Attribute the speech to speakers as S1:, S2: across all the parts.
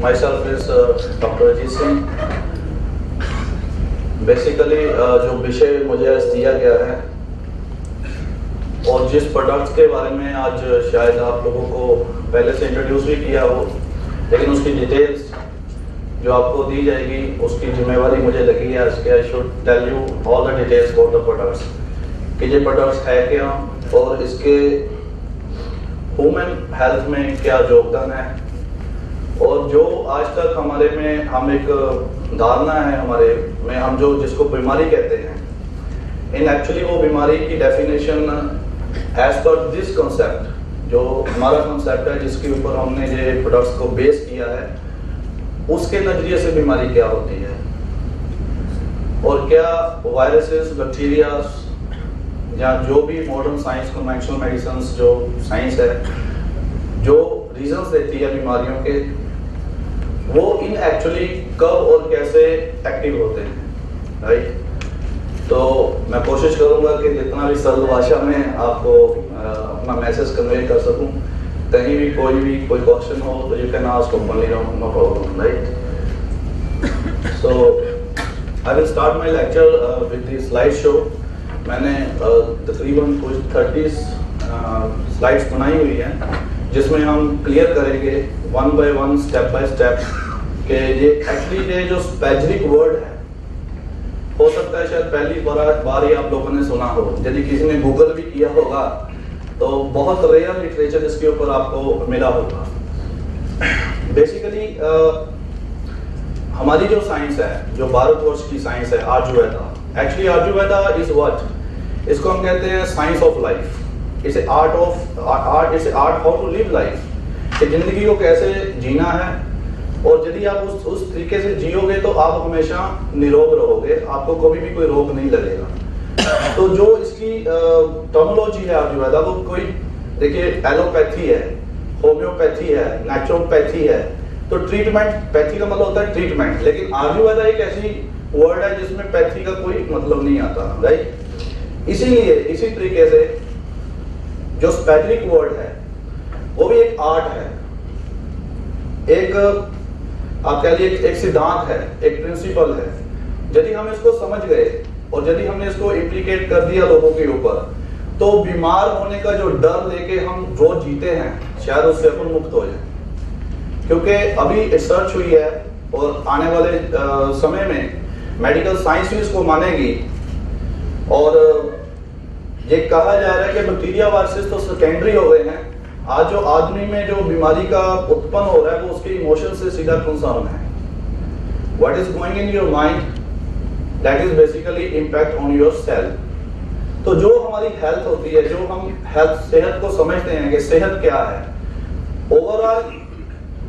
S1: myself is Dr. Ajit Singh. Basically जो विषय मुझे आज दिया गया है और जिस प्रोडक्ट्स के बारे में आज शायद आप लोगों को पहले से इंट्रोड्यूस भी किया हो, लेकिन उसकी डिटेल्स जो आपको दी जाएगी उसकी जिम्मेवारी मुझे लगी है आज के। I should tell you all the details about the products कि ये प्रोडक्ट्स है क्या और इसके ह्यूमन हेल्थ में क्या योगदान है। और जो आज तक हमारे में हम एक धारणा है हमारे में, हम जो जिसको बीमारी कहते हैं, इन एक्चुअली वो बीमारी की definition as per this concept, जो हमारा कॉन्सेप्ट है जिसके ऊपर हमने ये प्रोडक्ट्स को बेस किया है, उसके नजरिए से बीमारी क्या होती है और क्या वायरसेस, बैक्टीरिया या जो भी मॉडर्न साइंस, कन्वेंशनल मेडिसिन जो साइंस है, जो रीजंस देती है बीमारियों के, वो इन एक्चुअली कब और कैसे एक्टिव होते हैं, राइट। तो मैं कोशिश करूंगा कि जितना भी सरल भाषा में आपको अपना मैसेज कन्वे कर सकूं। कहीं भी कोई क्वेश्चन हो तो you can ask openly, no problem, right. So I will start my lecture with the slide show. मैंने तकरीबन कुछ 30 स्लाइड्स बनाई हुई हैं जिसमें हम क्लियर करेंगे one by one, step by step कि ये एक्चुअली ये जो स्पेसिफिक वर्ड है, हो सकता है शायद पहली बार ही आप लोगों ने सुना हो। यदि किसी ने गूगल भी किया होगा तो बहुत रेयर लिटरेचर इसके ऊपर आपको मिला होगा। बेसिकली हमारी जो साइंस है, जो भारतवर्ष की साइंस है, Ayurveda, actually Ayurveda is what, इसको हम कहते हैं साइंस ऑफ लाइफ। इसे art how to live life, कि जिंदगी को कैसे जीना है, और यदि आप उस तरीके से जियोगे तो आप हमेशा निरोग रहोगे, आपको कभी भी कोई रोग नहीं लगेगा। तो जो इसकी टर्मिनोलॉजी है आयुर्वेदा, वो कोई देखिए एलोपैथी है, होम्योपैथी है, नेचुरोपैथी है। तो ट्रीटमेंट, पैथी का मतलब होता है ट्रीटमेंट, लेकिन आयुर्वेदा एक ऐसी वर्ड है जिसमें पैथी का कोई मतलब नहीं आता, राइट। इसीलिए इसी तरीके से जो स्पेसिफिक वर्ड है वो भी एक आर्ट है, एक आप कह लीजिए एक सिद्धांत है, एक प्रिंसिपल है। यदि हम इसको समझ गए और यदि हमने इसको इम्प्लीकेट कर दिया लोगों के ऊपर, तो बीमार होने का जो डर लेके हम रोज जीते हैं, शायद उससे अपन मुक्त हो जाए। क्योंकि अभी रिसर्च हुई है और आने वाले समय में मेडिकल साइंस भी इसको मानेगी, और ये कहा जा रहा है कि बैक्टीरिया, वायरसेस तो सेकेंडरी हो गए हैं। आज जो आदमी में जो बीमारी का उत्पन्न हो रहा है वो उसके इमोशन से सीधा कंसर्न है। What is going in your mind, that is basically impact on your self. तो जो हमारी हेल्थ होती है, जो हम हेल्थ, सेहत को समझते हैं कि सेहत क्या है, overall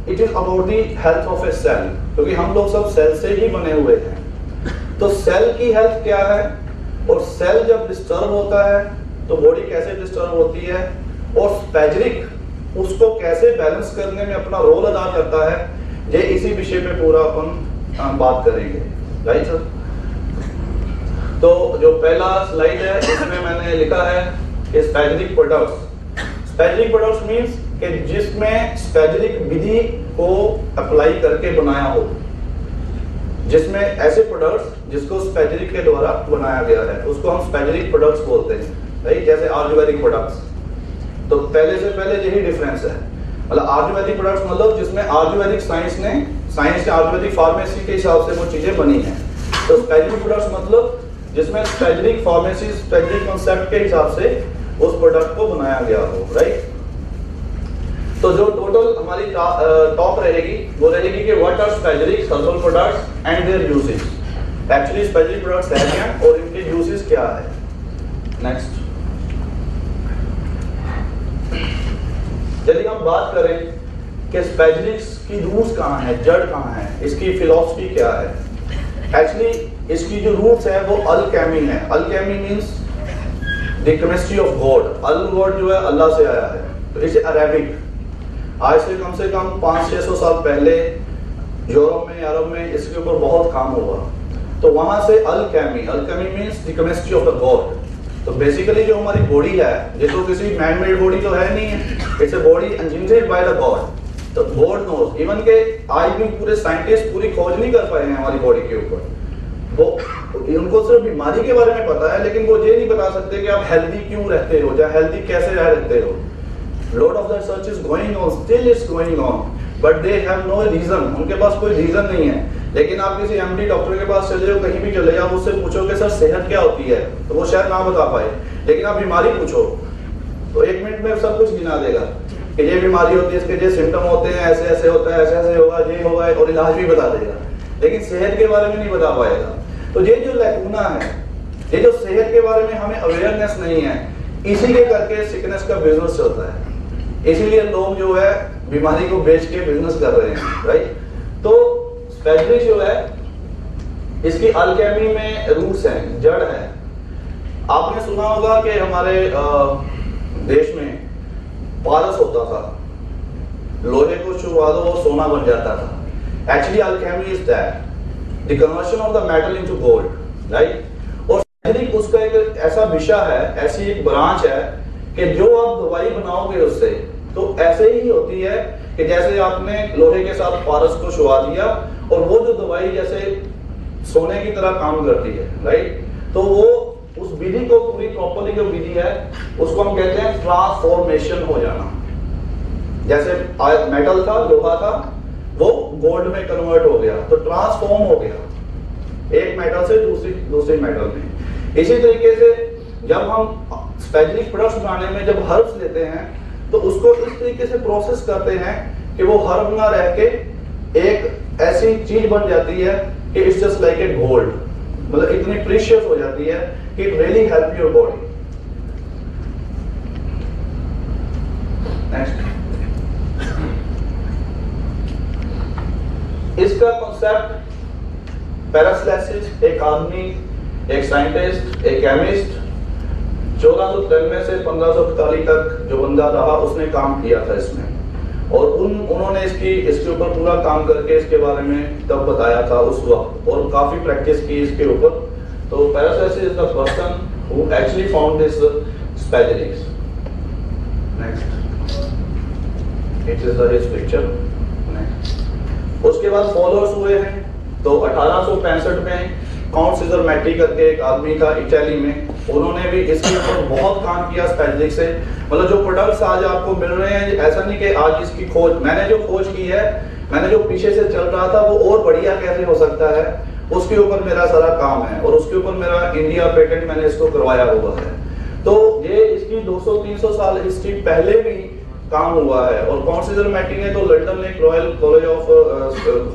S1: it is about the health of a cell, क्योंकि हम लोग सब सेल से ही बने हुए हैं। तो सेल की हेल्थ क्या है, और सेल जब डिस्टर्ब होता है तो बॉडी कैसे डिस्टर्ब होती है, और स्पेसिफिक उसको कैसे बैलेंस करने में अपना रोल अदा करता है, ये इसी विषय पे पूरा अपन बात करेंगे, राइट सर। तो जो पहला स्लाइड है इसमें मैंने लिखा है कि specific products. Specific products means कि जिसमें स्पेसिफिक विधि को अप्लाई करके बनाया हो, जिसमें ऐसे प्रोडक्ट्स जिसको स्पेसिफिक के द्वारा बनाया गया है, उसको हम स्पेसिफिक प्रोडक्ट्स बोलते हैं, राइट। जैसे आयुर्वेदिक प्रोडक्ट्स, तो पहले से पहले यही डिफरेंस है। मतलब आयुर्वेदिक प्रोडक्ट्स मतलब जिसमें आयुर्वेदिक साइंस या आयुर्वेदिक फार्मेसी के हिसाब से वो चीजें बनी हैं। तो स्पेसिफिक प्रोडक्ट्स मतलब जिसमें स्पेसिफिक फार्मेसी, स्पेसिफिक कॉन्सेप्ट के हिसाब से उस प्रोडक्ट को बनाया गया हो, राइट। तो जो टोटल हमारी टॉप रहेगी वो रहेगी कि what are specific herbal products and their uses. Actually specific products है क्या और इनके यूजेस क्या है। नेक्स्ट, यदि हम बात करें कि स्पेसिफिक्स की रूट्स कहाँ है, जड़ कहाँ है, इसकी फिलॉसफी क्या है, एक्चुअली इसकी जो रूट्स है वो अल्केमी है। Alchemy means the chemistry of God. अल वर्ड जो है अल्लाह से आया है, तो इसे अरेबिक, आज से कम 500-600 साल पहले यूरोप में, अरब में इसके ऊपर बहुत काम हुआ। तो वहां से Alchemy means the chemistry of the God. तो बेसिकली जो हमारी बॉडी है, ये तो किसी मैन मेड बॉडी तो है नहीं है, it's a body engineered by the God. तो गॉड नोज, इवन के आज भी पूरे साइंटिस्ट पूरी खोज नहीं कर पाए हैं हमारी बॉडी के ऊपर। वो उनको सिर्फ बीमारी के बारे में पता है, लेकिन वो ये नहीं बता सकते कि आप हेल्दी क्यों रहते हो या हेल्दी कैसे रहते हो। Lot of the research is going on, still is going on, but they have no reason, उनके पास कोई रीजन नहीं है। लेकिन आप किसी एमडी डॉक्टर के पास चले जाओ, कहीं भी चले जाओ, उससे पूछो कि सर सेहत क्या होती है, तो वो शायद ना बता पाए। लेकिन आप बीमारी पूछो तो 1 मिनट में सब कुछ गिना देगा कि ये बीमारी होती है, इसके ये सिम्टम होते हैं, ऐसे ऐसे होता है, ऐसे ऐसे होगा, ये होगा, और इलाज भी बता देगा। लेकिन सेहत के बारे में नहीं बता पाएगा। तो ये जो लैकूना है, ये जो सेहत के बारे में हमें अवेयरनेस नहीं है, इसी के करके सिकनेस का बिजनेस चलता है। इसीलिए लोग जो है बीमारी को बेच के बिजनेस कर रहे हैं, राइट। तो स्पेजरिक जो है, इसकी अल्केमी में रूट्स हैं, जड़ है। आपने सुना होगा कि हमारे देश में पारस होता था, लोहे को छुआ दो वो सोना बन जाता था। Actually Alchemy is that the conversion of the metal into gold, right. और स्पेजरिक उसका एक ऐसा विषय है, ऐसी एक ब्रांच है कि जो आप दवाई बनाओगे उससे, तो ऐसे ही होती है कि जैसे आपने लोहे के साथ पारस को छुआ दिया और वो जो दवाई जैसे सोने की तरह काम करती है, राइट। तो वो उस विधि को पूरी प्रॉपर्ली जो विधि है उसको हम कहते हैं ट्रांसफॉर्मेशन हो जाना। जैसे मेटल था, लोहा था, वो गोल्ड में कन्वर्ट हो गया, तो ट्रांसफॉर्म हो गया एक मेटल से दूसरी मेटल में। इसी तरीके से जब हम स्पेजरिक प्रोडक्ट्स बनाने में जब हर्ब्स लेते हैं तो उसको इस तरीके से प्रोसेस करते हैं कि वो हर्ब ना रह के एक ऐसी चीज बन जाती है कि it's just like a gold, मतलब इतनी प्रीशियस हो जाती है कि it really help your body. Next, इसका कॉन्सेप्ट पैरासिस, एक आदमी, एक साइंटिस्ट, एक केमिस्ट, 1493 से 1545 तक जो बंदा रहा उसने काम किया था इसमें, और उन्होंने इसके ऊपर पूरा काम करके इसके बारे में तब बताया था उस वक्त, और काफी प्रैक्टिस की इसके ऊपर। तो Paracelsus is the person who actually found this spagyrics. Next, it is the his picture. Next, उसके बाद फॉलोअर्स हुए हैं। तो 1865 में काउंट सीजर मैटी करके एक आदमी था इटली में, उन्होंने भी इसके ऊपर बहुत काम किया स्पेजरिक से। मतलब जो प्रोडक्ट्स आज आपको मिल रहे हैं, ऐसा नहीं कि आज इसकी खोज, मैंने जो खोज की है, मैंने जो पीछे से चल रहा था वो और बढ़िया कैसे हो सकता है, उसके ऊपर मेरा सारा काम है, और उसके ऊपर मेरा इंडिया पेटेंट मैंने इसको करवाया हुआ है। तो ये इसकी 200-300 साल हिस्ट्री पहले भी काम हुआ है। और काउंट सीजर मैटी ने तो लंदन में एक रॉयल कॉलेज ऑफ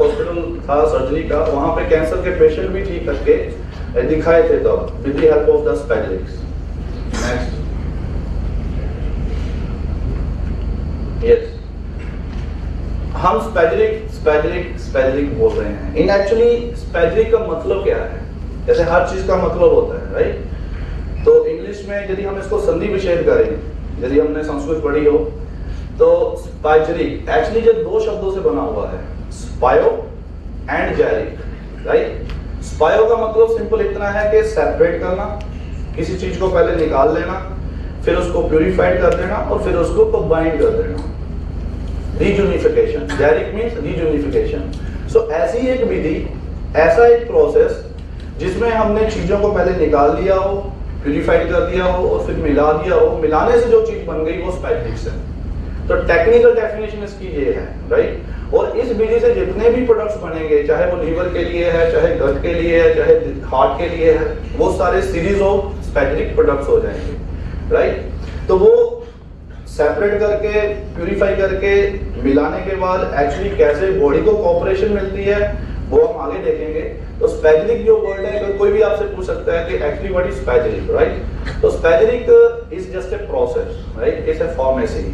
S1: हॉस्पिटल था सर्जरी का, वहां पे कैंसर के पेशेंट भी ठीक करके दिखाए थे तब with the help of the spagyrics. Next, yes, हम स्पेजरिक बोल रहे हैं। इन एक्चुअली स्पेजरिक का मतलब क्या है? जैसे हर चीज का मतलब होता है, राइट। तो इंग्लिश में यदि हम इसको संधि विच्छेद करें, यदि हमने संस्कृत पढ़ी हो, तो स्पेजरिक एक्चुअली जो 2 शब्दों से बना हुआ है, स्पायो एंड जैरिक, राइट। स्पायो का मतलब सिंपल इतना है कि सेपरेट करना, किसी चीज को पहले निकाल लेना, फिर उसको प्यूरिफाइड कर देना, और फिर उसको कंबाइन कर देना, रीजूनिफिकेशन। जैरिक मींस रीजूनिफिकेशन। सो ऐसी एक विधि, ऐसा एक प्रोसेस जिसमें हमने चीजों को पहले निकाल लिया हो, प्यूरिफाइड कर दिया हो, और फिर मिला दिया हो, मिलाने से जो चीज बन गई वो स्पेजरिक्स है। तो टेक्निकल डेफिनेशन इसकी ये है, राइट। और इस विधि से जितने भी प्रोडक्ट्स बनेंगे, चाहे वो लीवर के लिए है, चाहे गट के लिए है, चाहे हार्ट के लिए है, वो सारे सीरीज ऑफ स्पेजरिक प्रोडक्ट्स हो जाएंगे, राइट। तो वो सेपरेट करके, प्यूरिफाई करके, मिलाने के बाद एक्चुअली कैसे बॉडी को कॉपरेशन मिलती है वो हम आगे देखेंगे। तो स्पेजरिक जो वर्ड है, तो कोई भी आपसे पूछ सकता है कि actually what is spagyric, right. तो spagyric is just a process, right, it's a pharmacy.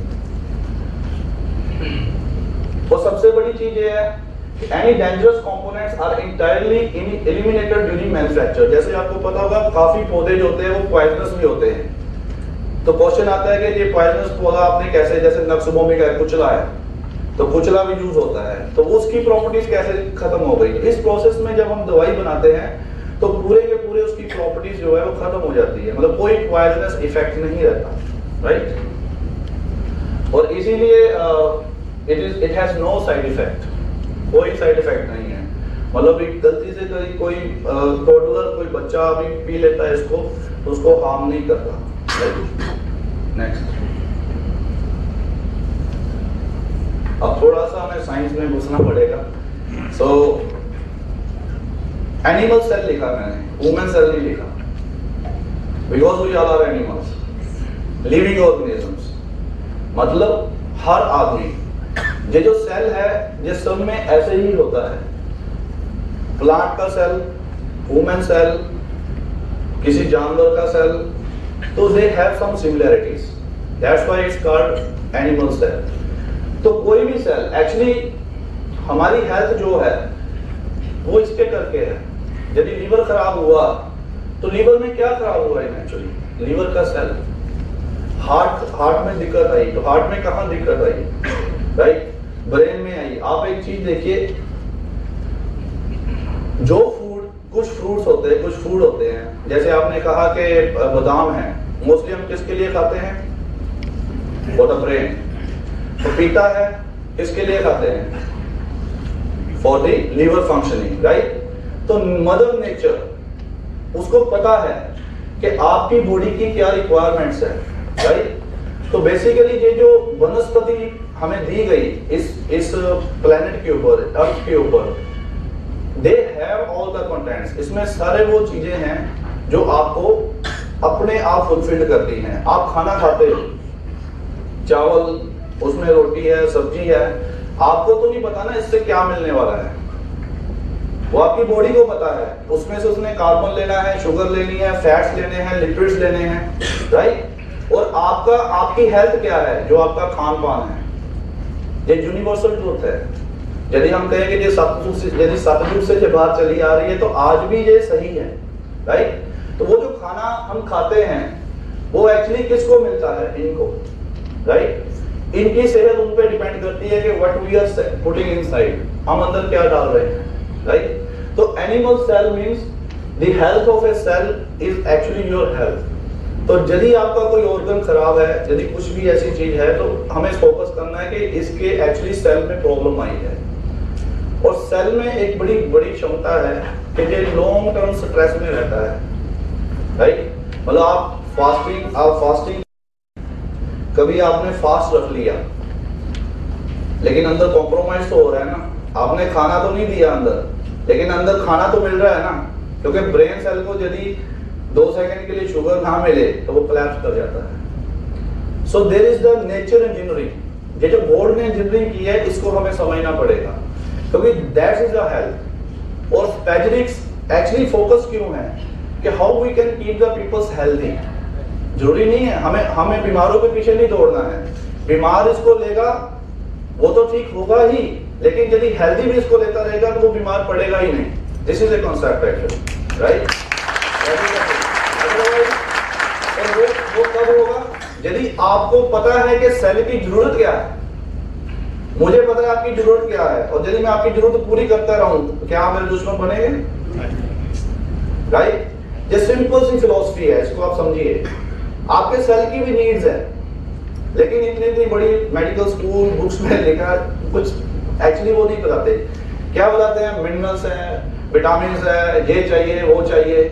S1: तो सबसे बड़ी चीज ये है कि any dangerous components are entirely eliminated during manufacture. जैसे आपको पता होगा काफी पौधे जो होते हैं वो पॉइजनस भी होते हैं। तो क्वेश्चन आता है कि ये पॉइजनस पौधा आपने कैसे, जैसे नक्सबोमिक है, कुचला है, तो कुचला भी यूज होता है, तो उसकी प्रॉपर्टीज कैसे खत्म हो गई। इस प्रोसेस में जब हम दवाई बनाते हैं तो पूरे के पूरे उसकी प्रॉपर्टीज जो है वो खत्म हो जाती है, मतलब कोई पॉइजनस इफेक्ट नहीं रहता, राइट। और इसीलिए it has no side effect, कोई साइड इफेक्ट नहीं है। मतलब एक गलती से कोई टोडलर कोई बच्चा भी पी लेता है इसको तो उसको हार्म नहीं करता। नेक्स्ट, अब थोड़ा सा हमें साइंस में घुसना पड़ेगा। सो एनिमल सेल लिखा मैंने, ह्यूमन सेल नहीं लिखा, because we all are animals, living organisms. मतलब हर आदमी, ये जो सेल है ये सब में ऐसे ही होता है। प्लांट का सेल, ह्यूमन सेल, किसी जानवर का सेल, तो they have some similarities, that's why it's called animal cell. तो कोई भी सेल एक्चुअली हमारी हेल्थ जो है वो इसके करके है। यदि लीवर खराब हुआ तो लीवर में क्या खराब हुआ है? एक्चुअली लीवर का सेल। हार्ट में दिक्कत आई तो हार्ट में कहां दिक्कत आई? राइट, ब्रेन में आई। आप एक चीज देखिए, जो कुछ फ्रूट्स होते हैं, कुछ फूड होते हैं, जैसे आपने कहा कि बादाम है, मोस्टली हम किसके लिए खाते हैं? For the brain. पपीता है, किसके लिए खाते हैं? For the liver functioning, right. तो मदर नेचर उसको पता है कि आपकी बॉडी की क्या रिक्वायरमेंट्स है, राइट। तो बेसिकली ये जो वनस्पति हमें दी गई इस प्लेनेट के ऊपर, अर्थ के ऊपर, they have all the contents. इसमें सारे वो चीजें हैं जो आपको अपने आप फुलफिल करती हैं। आप खाना खाते हो, चावल, उसमें रोटी है, सब्जी है, आपको तो नहीं पता ना इससे क्या मिलने वाला है, वो आपकी बॉडी को पता है। उसमें से उसने कार्बन लेना है, शुगर लेनी है, फैट्स लेने हैं, लिपिड्स लेने हैं, राइट। और आपकी हेल्थ क्या है? जो आपका खान पान है। ये यूनिवर्सल ट्रूथ है। यदि हम कहें कि यदि सतयुग से जो बात चली आ रही है तो आज भी ये सही है, राइट। तो वो जो खाना हम खाते हैं वो एक्चुअली किसको मिलता है? इनको, राइट। इनकी सेहत उन पे डिपेंड करती है कि what we are putting inside, हम अंदर क्या डाल रहे हैं, राइट। तो animal cell means the health of a cell is actually your health. तो यदि आपका कोई ऑर्गन खराब है, यदि कुछ भी ऐसी चीज है, तो हमें फोकस करना है कि इसके एक्चुअली सेल में प्रॉब्लम आई है। और सेल में एक बड़ी क्षमता है कि ये लॉन्ग टर्म स्ट्रेस में रहता है, राइट। मतलब आप फास्टिंग कभी आपने फास्ट रख लिया लेकिन अंदर कॉम्प्रोमाइज तो हो रहा है ना। आपने खाना तो नहीं दिया अंदर, लेकिन अंदर खाना तो मिल रहा है ना, क्योंकि ब्रेन सेल को यदि 2 सेकंड के लिए शुगर ना मिले तो वो कोलैप्स कर जाता है। So there is the nature engineering. ये जो बोर्ड ने इंजीनियरिंग की है इसको हमें समझना पड़ेगा, क्योंकि दैट इज द हेल्थ। और स्पेजिरिक्स एक्चुअली फोकस क्यों है कि how we can keep the peoples healthy. जरूरी नहीं है हमें बीमारों के पीछे नहीं दौड़ना है। बीमार इसको लेगा वो तो ठीक होगा ही, लेकिन यदि हेल्दी भी इसको लेता रहेगा तो वो बीमार पड़ेगा ही नहीं। This is a concept actually, right. वो कब होगा? यदि आपको पता है कि सेल की जरूरत क्या है, मुझे पता है आपकी जरूरत क्या है, और यदि मैं आपकी जरूरत पूरी करता रहूं तो क्या आप मेरे दुश्मन बनेंगे? राइट। ये सिंपल सी फिलॉसफी है, इसको आप समझिए। आपके सेल की भी नीड्स है, लेकिन इतनी बड़ी मेडिकल स्कूल बुक्स में लिखा कुछ एक्चुअली वो नहीं बताते। क्या बताते हैं? मिनरल्स है, विटामिन है, ये चाहिए वो चाहिए,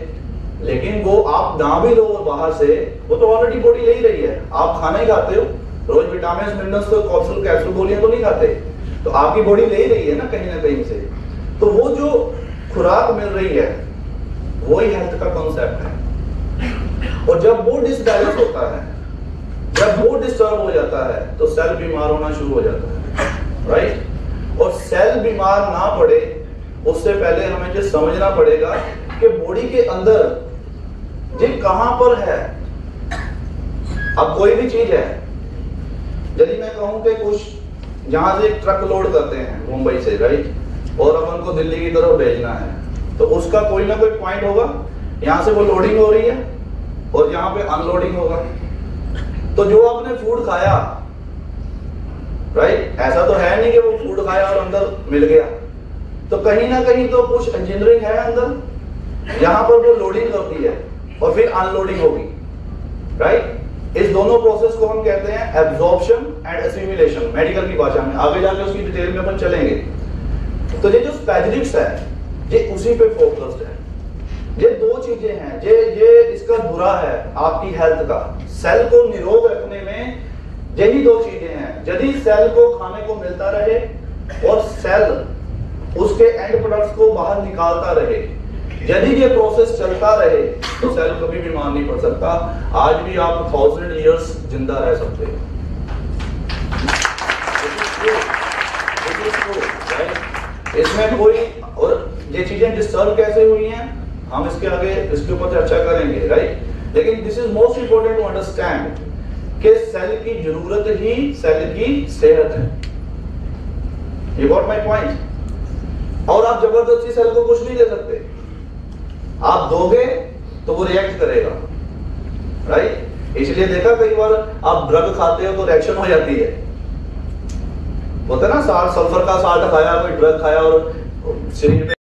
S1: लेकिन वो आप ना भी लो बाहर से, वो तो ऑलरेडी बॉडी ले ही रही है। आप खाना ही खाते हो रोज, विटामिन मिनरल्स तो कैप्सूल गोलियां तो नहीं खाते, तो आपकी बॉडी ले ही रही है ना कहीं से। तो वो जो खुराक मिल रही है वही हेल्थ का कॉन्सेप्ट है। और जब वो डिसबैलेंस होता है, जब वो डिस्टर्ब हो जाता है, तो सेल बीमार होना शुरू हो जाता है, राइट। और सेल बीमार ना पड़े उससे पहले हमें जो समझना पड़ेगा कि बॉडी के अंदर ये कहां पर है। अब कोई भी चीज है, यदि मैं कहूं कि कुछ यहां से एक ट्रक लोड करते हैं मुंबई से, राइट, और अपन को दिल्ली की तरफ भेजना है, तो उसका कोई ना कोई पॉइंट होगा, यहां से वो लोडिंग हो रही है और यहाँ पे अनलोडिंग होगा। तो जो आपने फूड खाया, राइट, ऐसा तो है नहीं कि वो फूड खाया और अंदर मिल गया, तो कहीं ना कहीं तो कुछ इंजीनियरिंग है अंदर। यहाँ पर वो लोडिंग होती है और फिर अनलोडिंग होगी, राइट। इस दोनों प्रोसेस को हम कहते हैं एब्जॉर्प्शन एंड एसिमिलेशन मेडिकल की भाषा में। आगे जाके उसकी डिटेल में अपन चलेंगे। तो ये जो स्पेजिक्स है ये उसी पे फोकस्ड है। ये दो चीजें हैं, ये इसका बुरा है आपकी हेल्थ का। सेल को निरोग रखने में यही दो चीजें हैं। यदि सेल को खाने को मिलता रहे और सेल उसके एंड प्रोडक्ट्स को बाहर निकालता रहे, यदि ये प्रोसेस चलता रहे तो सेल कभी बीमार नहीं पड़ सकता। आज भी आप 1000 इयर्स जिंदा रह सकते हो। इसमें कोई, और ये चीजें डिस्टर्ब कैसे हुई हैं हम इसके आगे इसके ऊपर चर्चा करेंगे, राइट। लेकिन this is most important to understand कि सेल की जरूरत ही सेल की सेहत है। You got my point. और आप जबरदस्ती सेल को कुछ नहीं दे सकते। आप दोगे तो वो रिएक्ट करेगा, राइट। इसलिए देखा कई बार आप ड्रग खाते हो तो रिएक्शन हो जाती है, होता है ना। सल्फर का साल्ट खाया, कोई ड्रग खाया और शरीर पे